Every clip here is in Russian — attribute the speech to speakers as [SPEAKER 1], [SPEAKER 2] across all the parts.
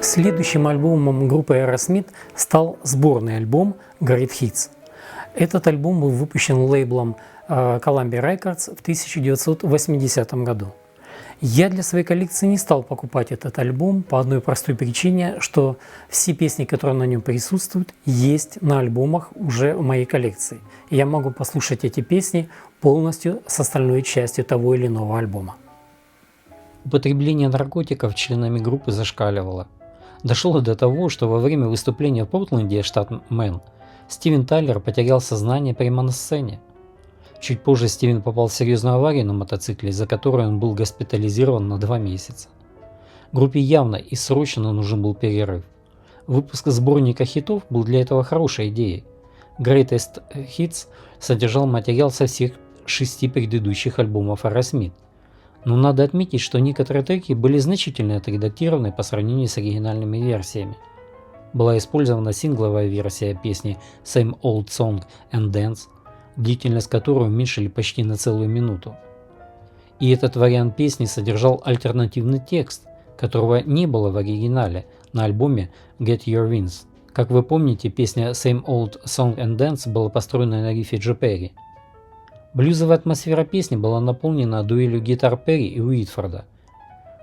[SPEAKER 1] Следующим альбомом группы Aerosmith стал сборный альбом Great Hits. Этот альбом был выпущен лейблом Columbia Records в 1980 году. Я для своей коллекции не стал покупать этот альбом по одной простой причине, что все песни, которые на нем присутствуют, есть на альбомах уже в моей коллекции. И я могу послушать эти песни полностью с остальной частью того или иного альбома.
[SPEAKER 2] Употребление наркотиков членами группы зашкаливало. Дошло до того, что во время выступления в Портленде, штат Мэн, Стивен Тайлер потерял сознание прямо на сцене. Чуть позже Стивен попал в серьезную аварию на мотоцикле, из-за которой он был госпитализирован на 2 месяца. Группе явно и срочно нужен был перерыв. Выпуск сборника хитов был для этого хорошей идеей. Greatest Hits содержал материал со всех 6 предыдущих альбомов Aerosmith. Но надо отметить, что некоторые треки были значительно отредактированы по сравнению с оригинальными версиями. Была использована сингловая версия песни Same Old Song and Dance, длительность которой уменьшили почти на целую минуту. И этот вариант песни содержал альтернативный текст, которого не было в оригинале на альбоме Get Your Wings. Как вы помните, песня Same Old Song and Dance была построена на рифе Джо Перри. Блюзовая атмосфера песни была наполнена дуэлью гитар Перри и Уитфорда.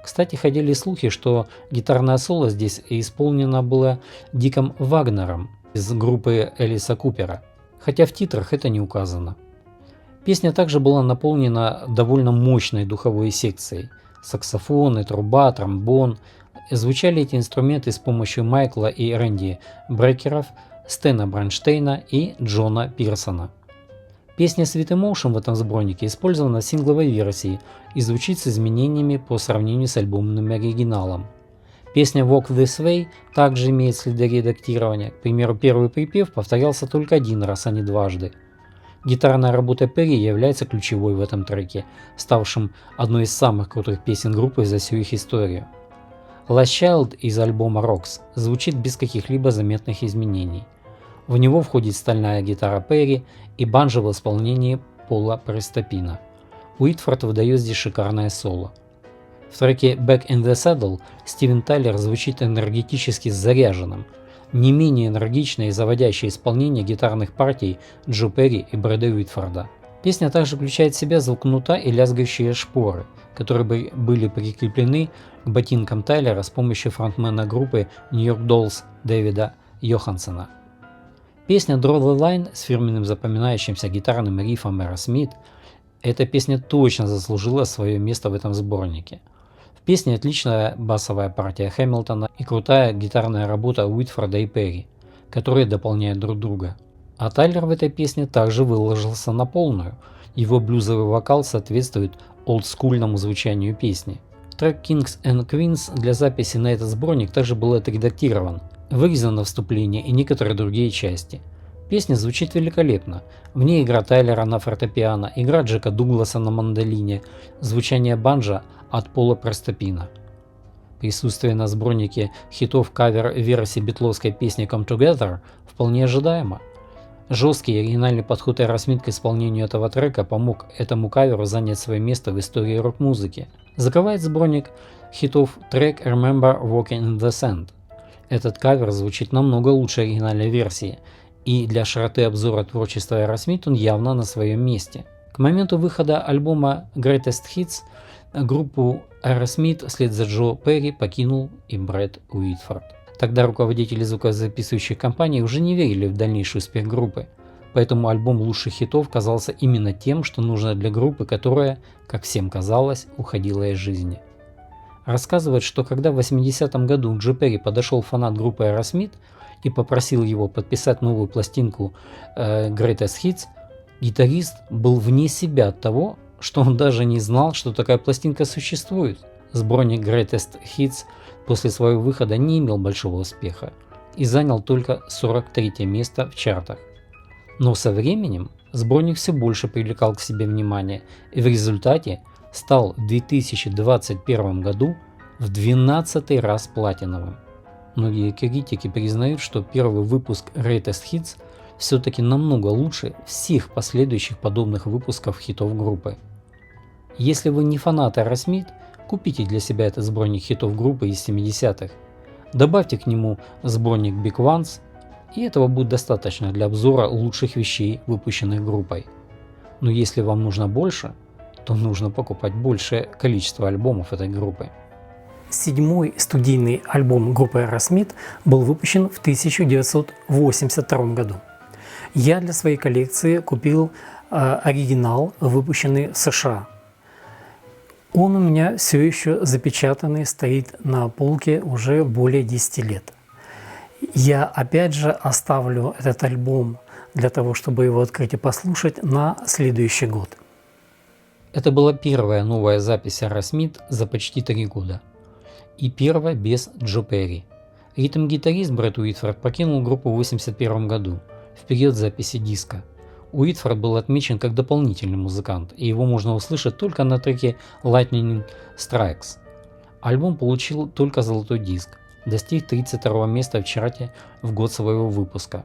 [SPEAKER 2] Кстати, ходили слухи, что гитарное соло здесь исполнено было Диком Вагнером из группы Элиса Купера, хотя в титрах это не указано. Песня также была наполнена довольно мощной духовой секцией. Саксофоны, труба, тромбон. Звучали эти инструменты с помощью Майкла и Рэнди Брекеров, Стэна Бронштейна и Джона Пирсона. Песня Sweet Emotion в этом сборнике использована в сингловой версии и звучит с изменениями по сравнению с альбомным оригиналом. Песня Walk This Way также имеет следы редактирования. К примеру, первый припев повторялся только 1 раз, а не дважды. Гитарная работа Перри является ключевой в этом треке, ставшим одной из самых крутых песен группы за всю их историю. Last Child из альбома Rocks звучит без каких-либо заметных изменений. В него входит стальная гитара Перри и банджо в исполнении Пола Престопина. Уитфорд выдает здесь шикарное соло. В треке Back in the Saddle Стивен Тайлер звучит энергетически заряженным, не менее энергичное и заводящее исполнение гитарных партий Джо Перри и Брэда Уитфорда. Песня также включает в себя звук кнута и лязгающие шпоры, которые были прикреплены к ботинкам Тайлера с помощью фронтмена группы New York Dolls Дэвида Йоханссона. Песня Draw the Line с фирменным запоминающимся гитарным рифом Aerosmith, эта песня точно заслужила свое место в этом сборнике. В песне отличная басовая партия Хэмилтона и крутая гитарная работа Уитфорда и Перри, которые дополняют друг друга. А Тайлер в этой песне также выложился на полную, его блюзовый вокал соответствует олдскульному звучанию песни. Трек Kings and Queens для записи на этот сборник также был отредактирован. Вырезано вступление и некоторые другие части. Песня звучит великолепно. В ней игра Тайлера на фортепиано, игра Джека Дугласа на мандолине, звучание банджо от Пола Престопина. Присутствие на сборнике хитов кавер-версии битловской песни Come Together вполне ожидаемо. Жесткий и оригинальный подход Aerosmith к исполнению этого трека помог этому каверу занять свое место в истории рок-музыки. Закрывает сборник хитов трек Remember Walking in the Sand. Этот кавер звучит намного лучше оригинальной версии, и для широты обзора творчества Aerosmith он явно на своем месте. К моменту выхода альбома Greatest Hits группу Aerosmith вслед за Джо Перри покинул и Брэд Уитфорд. Тогда руководители звукозаписывающих компаний уже не верили в дальнейший успех группы, поэтому альбом лучших хитов казался именно тем, что нужно для группы, которая, как всем казалось, уходила из жизни. Рассказывают, что когда в 80-м году к Джо Перри подошел фанат группы Aerosmith и попросил его подписать новую пластинку Greatest Hits, гитарист был вне себя от того, что он даже не знал, что такая пластинка существует. Сборник Greatest Hits после своего выхода не имел большого успеха и занял только 43 место в чартах. Но со временем сборник все больше привлекал к себе внимание и в результате стал в 2021 году в 12-й раз платиновым. Многие критики признают, что первый выпуск Greatest Hits все-таки намного лучше всех последующих подобных выпусков хитов группы. Если вы не фанат Aerosmith, купите для себя этот сборник хитов группы из 70-х, добавьте к нему сборник Big Ones, и этого будет достаточно для обзора лучших вещей, выпущенных группой. Но если вам нужно больше, то нужно покупать большее количество альбомов этой группы.
[SPEAKER 1] Седьмой студийный альбом группы Aerosmith был выпущен в 1982 году. Я для своей коллекции купил оригинал, выпущенный в США. Он у меня все еще запечатанный, стоит на полке уже более 10 лет. Я опять же оставлю этот альбом для того, чтобы его открыть и послушать на следующий год.
[SPEAKER 2] Это была первая новая запись Aerosmith за почти 3 года. И первая без Джо Перри. Ритм-гитарист Брэд Уитфорд покинул группу в 1981 году, в период записи диска. Уитфорд был отмечен как дополнительный музыкант, и его можно услышать только на треке Lightning Strikes. Альбом получил только золотой диск, достиг 32 места в чарте в год своего выпуска.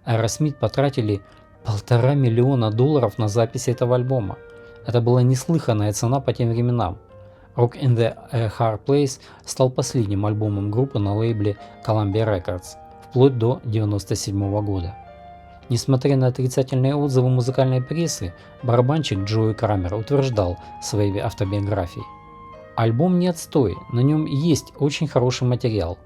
[SPEAKER 2] Aerosmith потратили $1,5 миллиона на запись этого альбома. Это была неслыханная цена по тем временам. Rock in the Hard Place стал последним альбомом группы на лейбле Columbia Records, вплоть до 1997 года. Несмотря на отрицательные отзывы музыкальной прессы, барабанщик Джои Крамер утверждал в своей автобиографии: «Альбом не отстой, на нем есть очень хороший материал.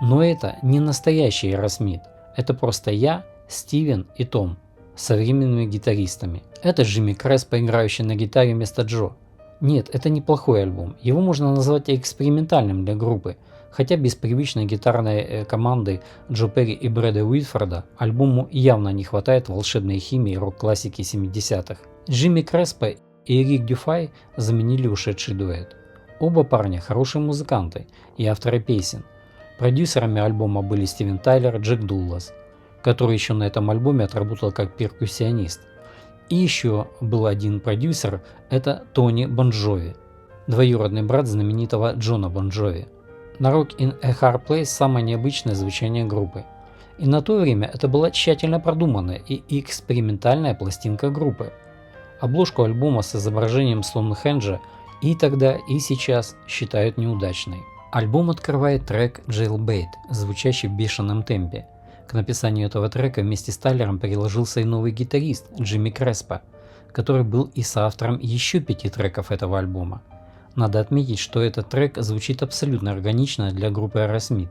[SPEAKER 2] Но это не настоящий Aerosmith, это просто я, Стивен и Том, с современными гитаристами. Это Джимми Креспо, играющий на гитаре вместо Джо. Нет, это неплохой альбом, его можно назвать экспериментальным для группы, хотя без привычной гитарной команды Джо Перри и Брэда Уитфорда альбому явно не хватает волшебной химии рок-классики 70-х. Джимми Креспо и Рик Дюфай заменили ушедший дуэт. Оба парня хорошие музыканты и авторы песен. Продюсерами альбома были Стивен Тайлер и Джек Дуллас, который еще на этом альбоме отработал как перкуссионист. И еще был один продюсер, это Тони Бон Джови, двоюродный брат знаменитого Джона Бон Джови. На Rock in a Hard Place самое необычное звучание группы. И на то время это была тщательно продуманная и экспериментальная пластинка группы. Обложку альбома с изображением Стоунхенджа и тогда, и сейчас считают неудачной. Альбом открывает трек Jailbait, звучащий в бешеном темпе. К написанию этого трека вместе с Тайлером приложился и новый гитарист Джимми Креспо, который был и соавтором еще 5 треков этого альбома. Надо отметить, что этот трек звучит абсолютно органично для группы Aerosmith.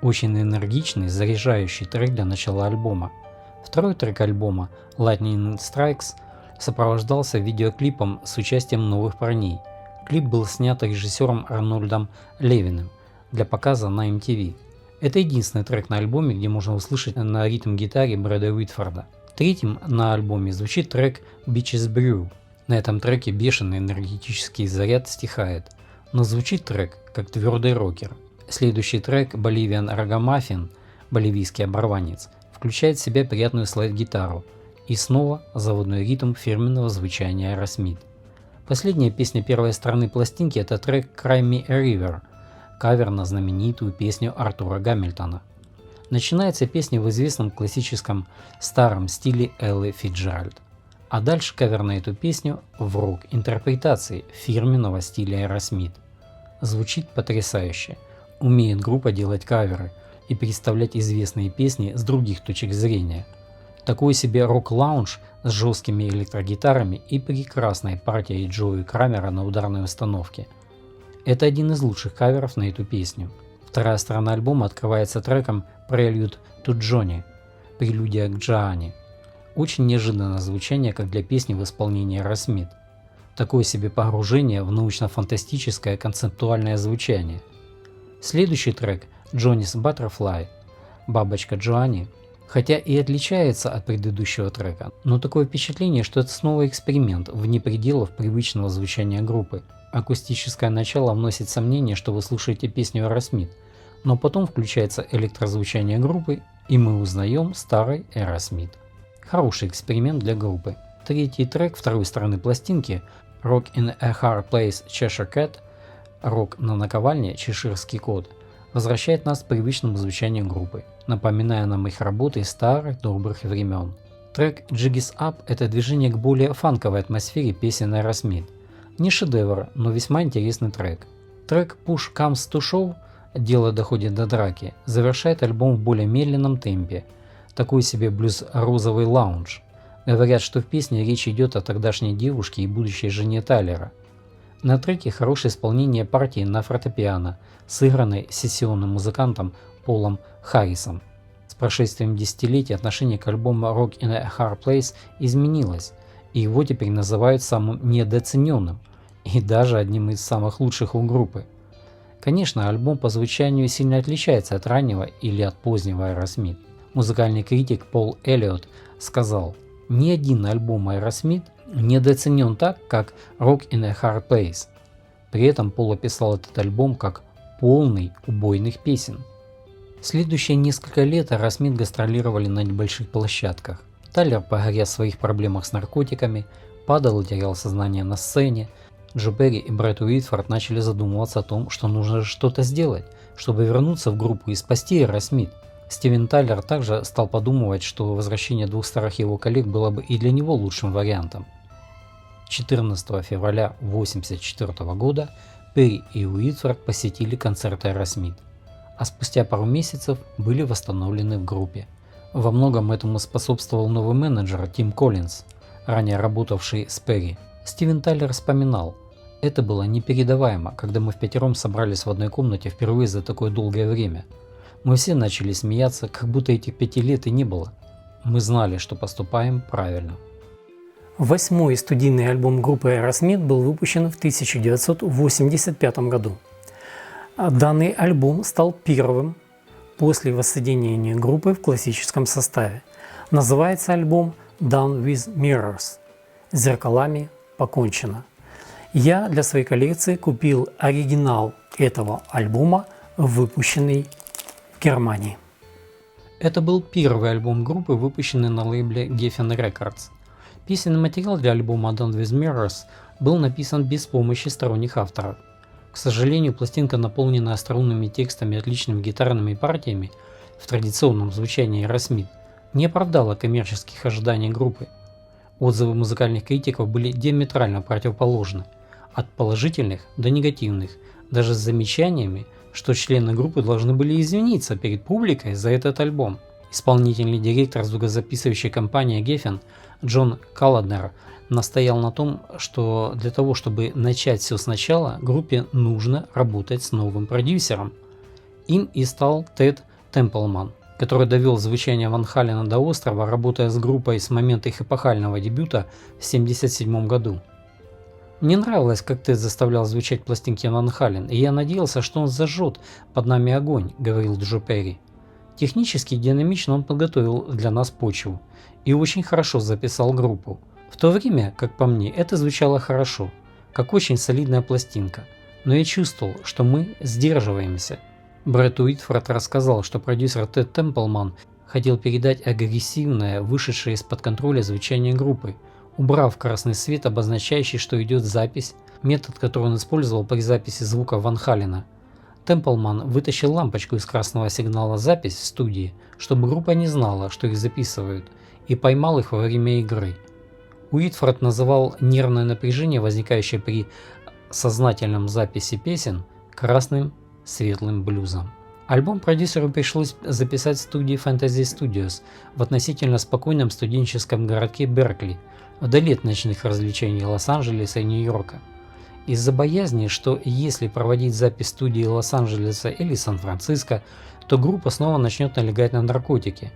[SPEAKER 2] Очень энергичный, заряжающий трек для начала альбома. Второй трек альбома, Lightning Strikes, сопровождался видеоклипом с участием новых парней. Клип был снят режиссером Арнольдом Левиным для показа на MTV. Это единственный трек на альбоме, где можно услышать на ритм-гитаре Брэда Уитфорда. Третьим на альбоме звучит трек Bitches Brew. На этом треке бешеный энергетический заряд стихает, но звучит трек как твердый рокер. Следующий трек Bolivian Ragamuffin, боливийский оборванец, включает в себя приятную слайд-гитару и снова заводной ритм фирменного звучания Aerosmith. Последняя песня первой стороны пластинки — это трек Cry Me a River, кавер на знаменитую песню Артура Гамильтона. Начинается песня в известном классическом старом стиле Эллы Фицджеральд, а дальше кавер на эту песню в рок-интерпретации фирменного стиля Aerosmith. Звучит потрясающе. Умеет группа делать каверы и представлять известные песни с других точек зрения. Такой себе рок-лаунж с жесткими электрогитарами и прекрасной партией Джои Крамера на ударной установке. Это один из лучших каверов на эту песню. Вторая сторона альбома открывается треком Prelude to Johnny, прелюдия к Джоанне. Очень неожиданное звучание, как для песни в исполнении Aerosmith. Такое себе погружение в научно-фантастическое концептуальное звучание. Следующий трек Johnny's Butterfly, бабочка Джоанни, хотя и отличается от предыдущего трека, но такое впечатление, что это снова эксперимент вне пределов привычного звучания группы. Акустическое начало вносит сомнение, что вы слушаете песню Aerosmith, но потом включается электрозвучание группы, и мы узнаем старый Aerosmith. Хороший эксперимент для группы. Третий трек второй стороны пластинки Rock in a Hard Place Cheshire Cat, рок на наковальне Чеширский кот, возвращает нас к привычному звучанию группы, напоминая нам их работы из старых добрых времен. Трек Jiggy's Up – это движение к более фанковой атмосфере песен Aerosmith. Не шедевр, но весьма интересный трек. Трек Push Comes to Shove «Дело доходит до драки» завершает альбом в более медленном темпе, такой себе блюз-розовый лаунж. Говорят, что в песне речь идет о тогдашней девушке и будущей жене Тайлера. На треке хорошее исполнение партии на фортепиано, сыгранной сессионным музыкантом Полом Харрисом. С прошествием десятилетий отношение к альбому Rock in a Hard Place изменилось, и его теперь называют самым недооцененным и даже одним из самых лучших у группы. Конечно, альбом по звучанию сильно отличается от раннего или от позднего Aerosmith. Музыкальный критик Пол Эллиот сказал: «Ни один альбом Aerosmith недооценен так, как Rock in a Hard Place». При этом Пол описал этот альбом как полный убойных песен. Следующие несколько лет Aerosmith гастролировали на небольших площадках. Тайлер погорел в своих проблемах с наркотиками, падал и терял сознание на сцене. Джо Перри и Брэд Уитфорд начали задумываться о том, что нужно что-то сделать, чтобы вернуться в группу и спасти Aerosmith. Стивен Тайлер также стал подумывать, что возвращение двух старых его коллег было бы и для него лучшим вариантом. 14 февраля 1984 года Перри и Уитфорд посетили концерт Aerosmith, а спустя пару месяцев были восстановлены в группе. Во многом этому способствовал новый менеджер Тим Коллинз, ранее работавший с Перри. Стивен Тайлер вспоминал: «Это было непередаваемо, когда мы впятером собрались в одной комнате впервые за такое долгое время. Мы все начали смеяться, как будто этих 5 лет и не было. Мы знали, что поступаем правильно».
[SPEAKER 1] 8-й студийный альбом группы Aerosmith был выпущен в 1985 году. Данный альбом стал первым после воссоединения группы в классическом составе. Называется альбом Done with Mirrors – «Зеркалами покончено». Я для своей коллекции купил оригинал этого альбома, выпущенный в Германии.
[SPEAKER 2] Это был первый альбом группы, выпущенный на лейбле Geffen Records. Песенный материал для альбома Done with Mirrors был написан без помощи сторонних авторов. К сожалению, пластинка, наполненная остроумными текстами и отличными гитарными партиями в традиционном звучании Aerosmith, не оправдала коммерческих ожиданий группы. Отзывы музыкальных критиков были диаметрально противоположны, от положительных до негативных, даже с замечаниями, что члены группы должны были извиниться перед публикой за этот альбом. Исполнительный директор звукозаписывающей компании Geffen Джон Калладнер настоял на том, что для того, чтобы начать все сначала, группе нужно работать с новым продюсером. Им и стал Тед Темплман, который довел звучание Ван Халена до острова, работая с группой с момента их эпохального дебюта в 1977 году. «Мне нравилось, как Тед заставлял звучать пластинки Ван Хален, и я надеялся, что он зажжет под нами огонь», — говорил Джо Перри. «Технически и динамично он подготовил для нас почву и очень хорошо записал группу. В то время, как по мне, это звучало хорошо, как очень солидная пластинка, но я чувствовал, что мы сдерживаемся». Брэд Уитфорд рассказал, что продюсер Тед Темплман хотел передать агрессивное, вышедшее из-под контроля звучание группы, убрав красный свет, обозначающий, что идет запись, метод, который он использовал при записи звука Ван Халена. Темплман вытащил лампочку из красного сигнала запись в студии, чтобы группа не знала, что их записывают, и поймал их во время игры. Уитфорд называл нервное напряжение, возникающее при сознательном записи песен, красным светлым блюзом. Альбом продюсеру пришлось записать в студии Fantasy Studios в относительно спокойном студенческом городке Беркли, вдали от ночных развлечений Лос-Анджелеса и Нью-Йорка. Из-за боязни, что если проводить запись в студии Лос-Анджелеса или Сан-Франциско, то группа снова начнет налегать на наркотики.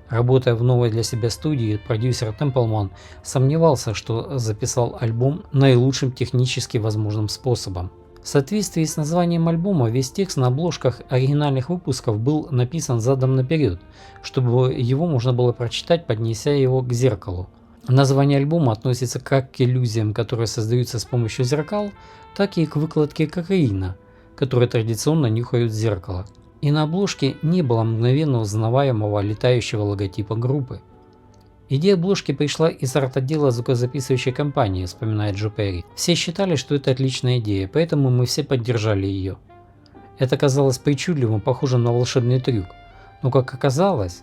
[SPEAKER 2] Работая в новой для себя студии, продюсер Темплман сомневался, что записал альбом наилучшим технически возможным способом. В соответствии с названием альбома, весь текст на обложках оригинальных выпусков был написан задом наперед, чтобы его можно было прочитать, поднеся его к зеркалу. Название альбома относится как к иллюзиям, которые создаются с помощью зеркал, так и к выкладке кокаина, которые традиционно нюхают в зеркало. И на обложке не было мгновенно узнаваемого летающего логотипа группы. Идея обложки пришла из арт-отдела звукозаписывающей компании, вспоминает Джо Перри. Все считали, что это отличная идея, поэтому мы все поддержали ее. Это казалось причудливым, похожим на волшебный трюк. Но как оказалось,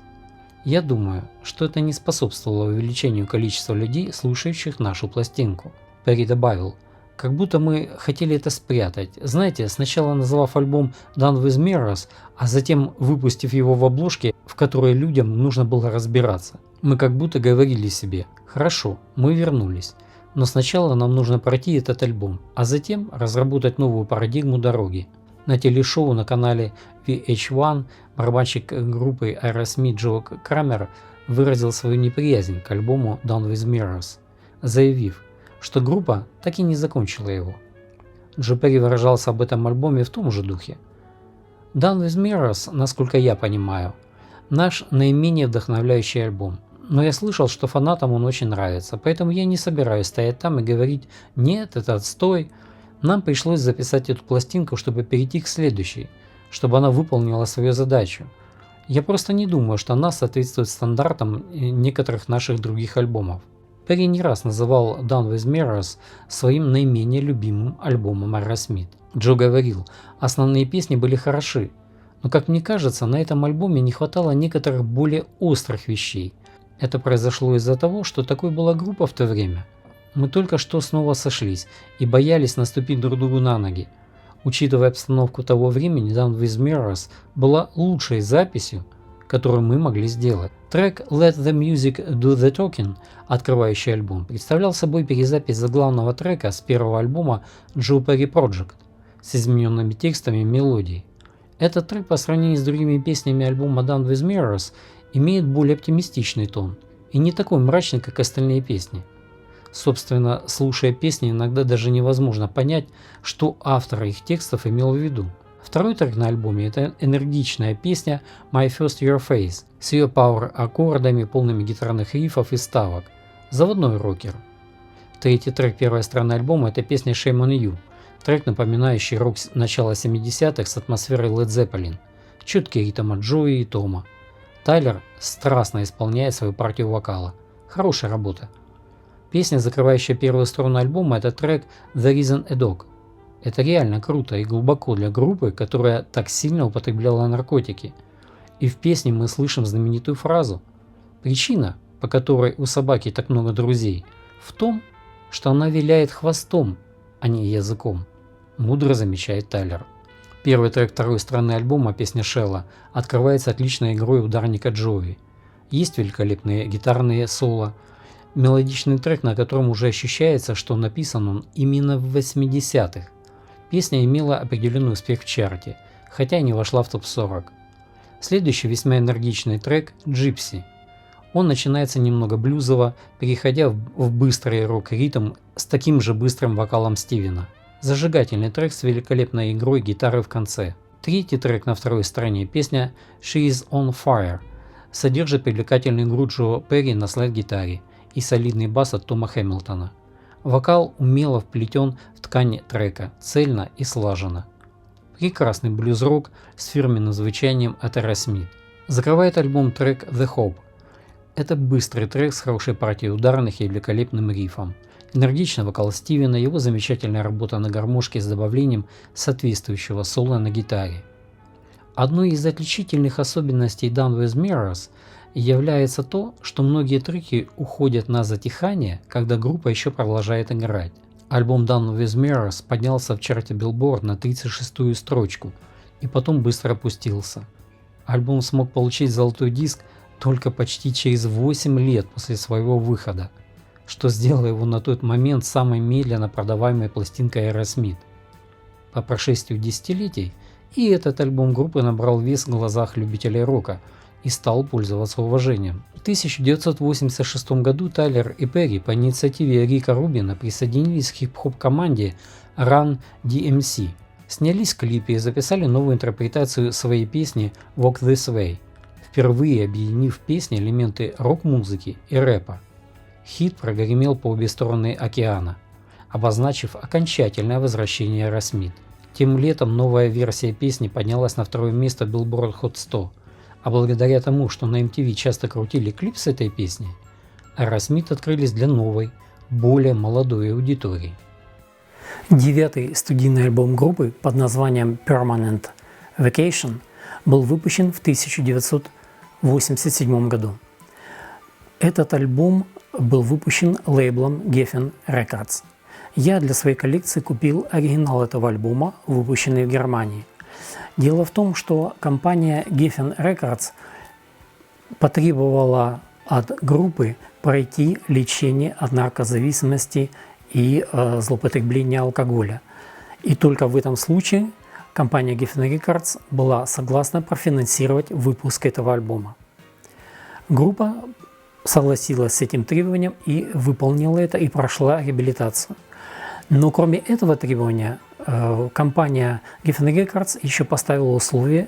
[SPEAKER 2] я думаю, что это не способствовало увеличению количества людей, слушающих нашу пластинку. Перри добавил, как будто мы хотели это спрятать. Знаете, сначала назвав альбом Done with Mirrors, а затем выпустив его в обложке, в которой людям нужно было разбираться. Мы как будто говорили себе, хорошо, мы вернулись, но сначала нам нужно пройти этот альбом, а затем разработать новую парадигму дороги. На телешоу на канале VH1 барабанщик группы Aerosmith Джо Крамер выразил свою неприязнь к альбому Done with Mirrors, заявив, что группа так и не закончила его. Джо Перри выражался об этом альбоме в том же духе. Done with Mirrors, насколько я понимаю, наш наименее вдохновляющий альбом. Но я слышал, что фанатам он очень нравится, поэтому я не собираюсь стоять там и говорить «нет, это отстой». Нам пришлось записать эту пластинку, чтобы перейти к следующей, чтобы она выполнила свою задачу. Я просто не думаю, что она соответствует стандартам некоторых наших других альбомов. Перри не раз называл Done with Mirrors своим наименее любимым альбомом Aerosmith. Джо говорил, основные песни были хороши, но, как мне кажется, на этом альбоме не хватало некоторых более острых вещей. Это произошло из-за того, что такой была группа в то время. Мы только что снова сошлись и боялись наступить друг другу на ноги. Учитывая обстановку того времени, Done with Mirrors была лучшей записью, которую мы могли сделать. Трек Let the Music Do the Talking, открывающий альбом, представлял собой перезапись заглавного трека с первого альбома Joe Perry Project с измененными текстами и мелодией. Этот трек по сравнению с другими песнями альбома Done with Mirrors имеет более оптимистичный тон и не такой мрачный, как остальные песни. Собственно, слушая песни, иногда даже невозможно понять, что автор их текстов имел в виду. Второй трек на альбоме – это энергичная песня My First Your Face с ее пауэр-аккордами, полными гитарных рифов и ставок. Заводной рокер. Третий трек первой стороны альбома – это песня Shame on You, трек, напоминающий рок начала 70-х с атмосферой Led Zeppelin, четкий ритм от Джои и Тома. Тайлер страстно исполняет свою партию вокала. Хорошая работа. Песня, закрывающая первую сторону альбома, это трек The Reason a Dog. Это реально круто и глубоко для группы, которая так сильно употребляла наркотики. И в песне мы слышим знаменитую фразу. Причина, по которой у собаки так много друзей, в том, что она виляет хвостом, а не языком. Мудро замечает Тайлер. Первый трек второй стороны альбома, песня Шелла, открывается отличной игрой ударника Джои. Есть великолепные гитарные соло, мелодичный трек, на котором уже ощущается, что написан он именно в 80-х. Песня имела определенный успех в чарте, хотя и не вошла в топ-40. Следующий весьма энергичный трек «Gypsy». Он начинается немного блюзово, переходя в быстрый рок-ритм с таким же быстрым вокалом Стивена. Зажигательный трек с великолепной игрой гитары в конце. Третий трек на второй стороне, песня She is on Fire, содержит привлекательную игру Джо Перри на слайд-гитаре и солидный бас от Тома Хэмилтона. Вокал умело вплетен в ткань трека, цельно и слаженно. Прекрасный блюз-рок с фирменным звучанием от Aerosmith. Закрывает альбом трек The Hope. Это быстрый трек с хорошей партией ударных и великолепным рифом. Энергичный вокал Стивена, его замечательная работа на гармошке с добавлением соответствующего соло на гитаре. Одной из отличительных особенностей Done with Mirrors является то, что многие треки уходят на затихание, когда группа еще продолжает играть. Альбом Done with Mirrors поднялся в чарте Billboard на 36-ю строчку и потом быстро опустился. Альбом смог получить золотой диск только почти через 8 лет после своего выхода, что сделало его на тот момент самой медленно продаваемой пластинкой Aerosmith. По прошествию десятилетий и этот альбом группы набрал вес в глазах любителей рока и стал пользоваться уважением. В 1986 году Тайлер и Перри по инициативе Рика Рубина присоединились к хип-хоп команде Run DMC, снялись в клипе и записали новую интерпретацию своей песни Walk This Way, впервые объединив в песне элементы рок-музыки и рэпа. Хит прогремел по обе стороны океана, обозначив окончательное возвращение Aerosmith. Тем летом новая версия песни поднялась на второе место Billboard Hot 100, а благодаря тому, что на MTV часто крутили клип с этой песней, Aerosmith открылись для новой, более молодой аудитории.
[SPEAKER 1] 9-й студийный альбом группы под названием Permanent Vacation был выпущен в 1987 году. Этот альбом был выпущен лейблом Geffen Records. Я для своей коллекции купил оригинал этого альбома, выпущенный в Германии. Дело в том, что компания Geffen Records потребовала от группы пройти лечение от наркозависимости и злоупотребления алкоголя. И только в этом случае компания Geffen Records была согласна профинансировать выпуск этого альбома. Группа согласилась с этим требованием и выполнила это и прошла реабилитацию. Но кроме этого требования, компания Geffen Records еще поставила условие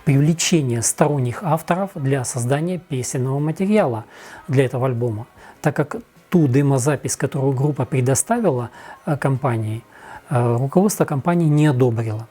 [SPEAKER 1] привлечения сторонних авторов для создания песенного материала для этого альбома, так как ту демозапись, которую группа предоставила компании, руководство компании не одобрило.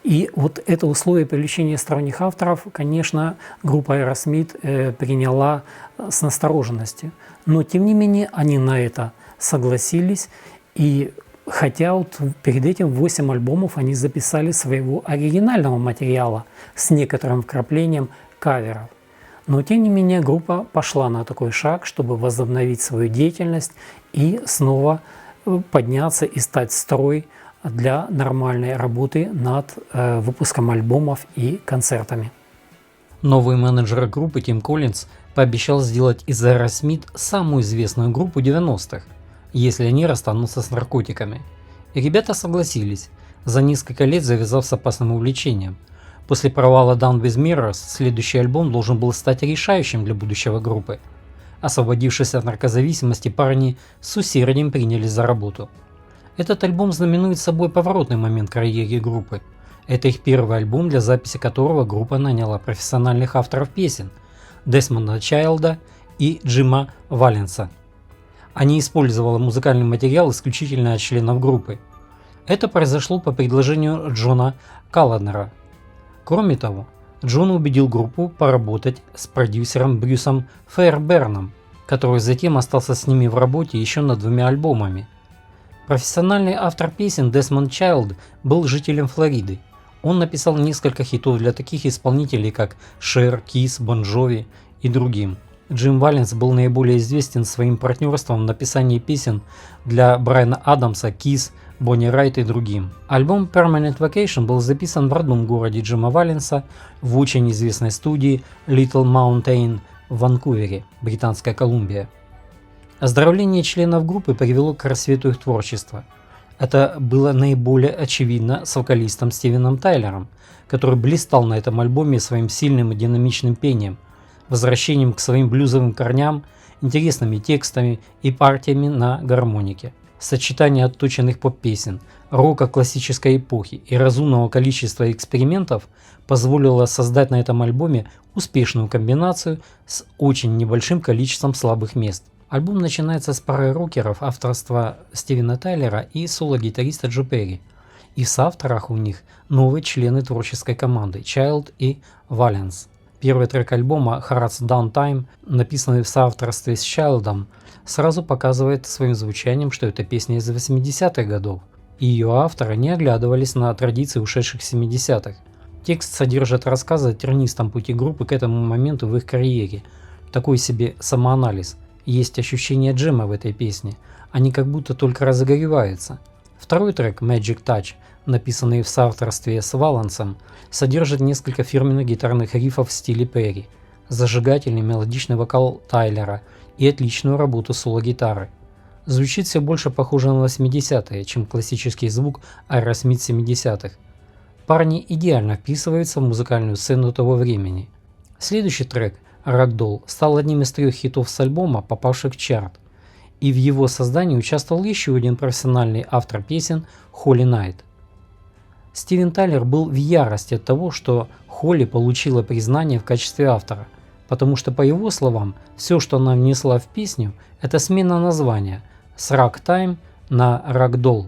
[SPEAKER 1] И вот это условие привлечения сторонних авторов, конечно, группа Aerosmith приняла с настороженностью. Но, тем не менее, они на это согласились. И хотя вот перед этим 8 альбомов они записали своего оригинального материала с некоторым вкраплением каверов. Но, тем не менее, группа пошла на такой шаг, чтобы возобновить свою деятельность и снова подняться и стать в строй для нормальной работы над выпуском альбомов и концертами.
[SPEAKER 2] Новый менеджер группы Тим Коллинз пообещал сделать из Aerosmith самую известную группу 90-х, если они расстанутся с наркотиками. И ребята согласились, за несколько лет завязав с опасным увлечением. После провала Down with Mirrors следующий альбом должен был стать решающим для будущего группы. Освободившись от наркозависимости, парни с усердием принялись за работу. Этот альбом знаменует собой поворотный момент в карьере группы. Это их первый альбом, для записи которого группа наняла профессиональных авторов песен Десмонда Чайлда и Джима Валенса. Они использовали музыкальный материал исключительно от членов группы. Это произошло по предложению Джона Калладнера. Кроме того, Джон убедил группу поработать с продюсером Брюсом Фейерберном, который затем остался с ними в работе еще над 2 альбомами. Профессиональный автор песен Десмонд Чайлд был жителем Флориды. Он написал несколько хитов для таких исполнителей, как Шер, Кис, Бон Джови и другим. Джим Валенс был наиболее известен своим партнерством в написании песен для Брайана Адамса, Кис, Бонни Райт и другим. Альбом Permanent Vacation был записан в родном городе Джима Валенса в очень известной студии Little Mountain в Ванкувере, Британская Колумбия. Оздоровление членов группы привело к рассвету их творчества. Это было наиболее очевидно с вокалистом Стивеном Тайлером, который блистал на этом альбоме своим сильным и динамичным пением, возвращением к своим блюзовым корням, интересными текстами и партиями на гармонике. Сочетание отточенных поп-песен, рока классической эпохи и разумного количества экспериментов позволило создать на этом альбоме успешную комбинацию с очень небольшим количеством слабых мест. Альбом начинается с пары рокеров авторства Стивена Тайлера и соло-гитариста Джо Перри. И в соавторах у них новые члены творческой команды Чайлд и Валенс. Первый трек альбома Hearts Downtime, написанный в соавторстве с Чайлдом, сразу показывает своим звучанием, что это песня из 80-х годов, и ее авторы не оглядывались на традиции ушедших 70-х. Текст содержит рассказы о тернистом пути группы к этому моменту в их карьере, такой себе самоанализ. Есть ощущение джема в этой песне, они как будто только разогреваются. Второй трек Magic Touch, написанный в соавторстве с Валансом, содержит несколько фирменных гитарных рифов в стиле Перри, зажигательный мелодичный вокал Тайлера и отличную работу соло-гитары. Звучит все больше похоже на 80-е, чем классический звук Aerosmith 70-х. Парни идеально вписываются в музыкальную сцену того времени. Следующий трек Ragdoll стал одним из 3 хитов с альбома, попавших в чарт, и в его создании участвовал еще один профессиональный автор песен Холли Найт. Стивен Тайлер был в ярости от того, что Холли получила признание в качестве автора, потому что, по его словам, все, что она внесла в песню, это смена названия с Ragtime на Ragdoll.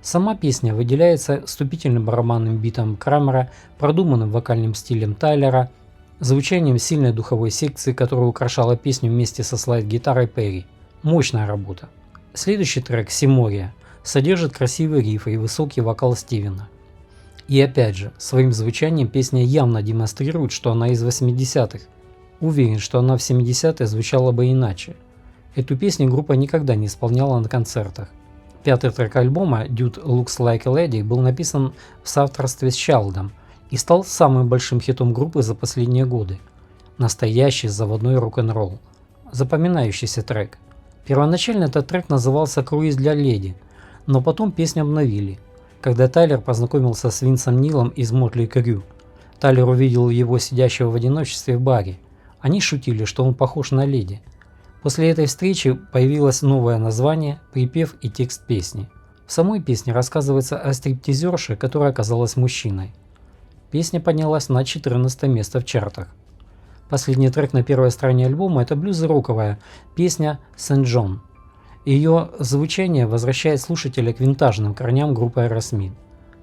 [SPEAKER 2] Сама песня выделяется вступительным барабанным битом Крамера, продуманным вокальным стилем Тайлера звучанием сильной духовой секции, которая украшала песню вместе со слайд-гитарой Перри. Мощная работа. Следующий трек «Симория» содержит красивые рифы и высокий вокал Стивена. И опять же, своим звучанием песня явно демонстрирует, что она из 80-х. Уверен, что она в 70-е звучала бы иначе. Эту песню группа никогда не исполняла на концертах. Пятый трек альбома «Dude Looks Like a Lady» был написан в соавторстве с Чайлдом и стал самым большим хитом группы за последние годы. Настоящий заводной рок-н-ролл. Запоминающийся трек. Первоначально этот трек назывался «Круиз для леди», но потом песню обновили. Когда Тайлер познакомился с Винсом Нилом из Motley Crue, Тайлер увидел его сидящего в одиночестве в баре. Они шутили, что он похож на леди. После этой встречи появилось новое название, припев и текст песни. В самой песне рассказывается о стриптизерше, которая оказалась мужчиной. Песня поднялась на 14 место в чартах. Последний трек на первой стороне альбома – это блюз-роковая песня «Сент-Джон». Ее звучание возвращает слушателя к винтажным корням группы Aerosmith.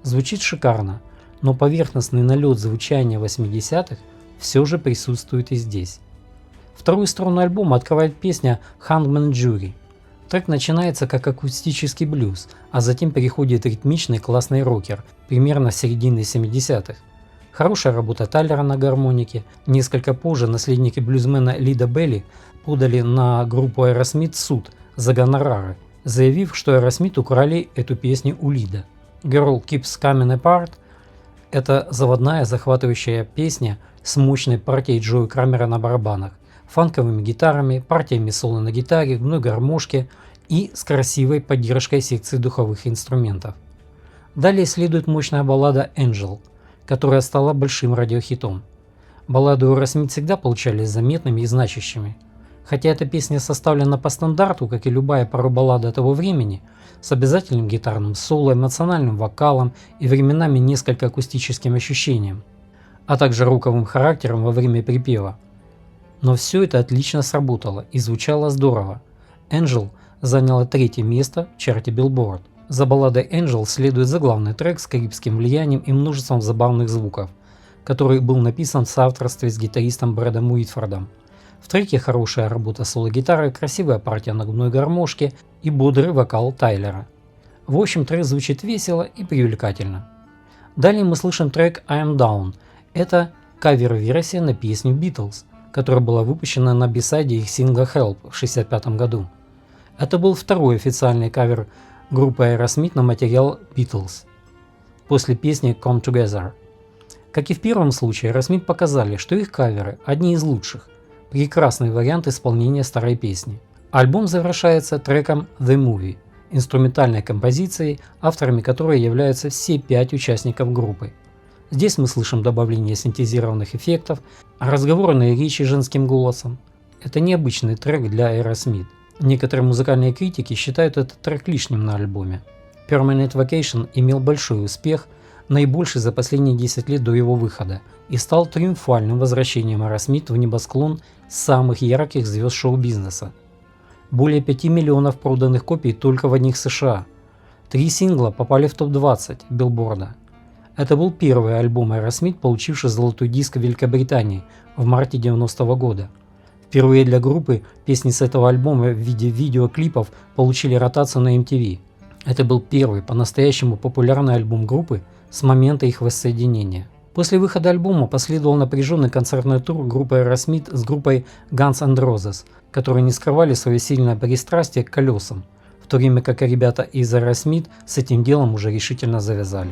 [SPEAKER 2] Звучит шикарно, но поверхностный налет звучания 80-х все же присутствует и здесь. Вторую сторону альбома открывает песня «Hangman Jury». Трек начинается как акустический блюз, а затем переходит ритмичный классный рокер, примерно с середины 70-х. Хорошая работа Тайлера на гармонике. Несколько позже наследники блюзмена Лида Белли подали на группу Aerosmith в суд за гонорары, заявив, что Aerosmith украли эту песню у Лида. Girl Keeps Coming Apart – это заводная захватывающая песня с мощной партией Джои Крамера на барабанах, фанковыми гитарами, партиями соло на гитаре, одной гармошке и с красивой поддержкой секции духовых инструментов. Далее следует мощная баллада «Angel», которая стала большим радиохитом. Баллады у Aerosmith всегда получались заметными и значащими. Хотя эта песня составлена по стандарту, как и любая порой-баллада того времени, с обязательным гитарным соло, эмоциональным вокалом и временами несколько акустическим ощущением, а также роковым характером во время припева. Но все это отлично сработало и звучало здорово. Angel заняла 3-е место в чарте Billboard. За балладой Angel следует заглавный трек с карибским влиянием и множеством забавных звуков, который был написан в соавторстве с гитаристом Брэдом Уитфордом. В треке хорошая работа соло-гитары, красивая партия на губной гармошке и бодрый вокал Тайлера. В общем, трек звучит весело и привлекательно. Далее мы слышим трек I Am Down. Это кавер-версия на песню Beatles, которая была выпущена на бисайде их сингла Help в 1965 году. Это был второй официальный кавер группы Aerosmith на материал Beatles после песни Come Together. Как и в первом случае, Aerosmith показали, что их каверы одни из лучших. Прекрасный вариант исполнения старой песни. Альбом завершается треком The Movie, инструментальной композицией, авторами которой являются все 5 участников группы. Здесь мы слышим добавление синтезированных эффектов, разговорные речи женским голосом. Это необычный трек для Aerosmith. Некоторые музыкальные критики считают этот трек лишним на альбоме. Permanent Vacation имел большой успех, наибольший за последние 10 лет до его выхода, и стал триумфальным возвращением Aerosmith в небосклон самых ярких звезд шоу-бизнеса. Более 5 миллионов проданных копий только в одних США. 3 сингла попали в топ-20 Билборда. Это был первый альбом Aerosmith, получивший золотой диск в Великобритании в марте 90-го года. Впервые для группы песни с этого альбома в виде видеоклипов получили ротацию на MTV. Это был первый по-настоящему популярный альбом группы с момента их воссоединения. После выхода альбома последовал напряженный концертный тур группы Aerosmith с группой Guns N' Roses, которые не скрывали свое сильное пристрастие к колесам, в то время как ребята из Aerosmith с этим делом уже решительно завязали.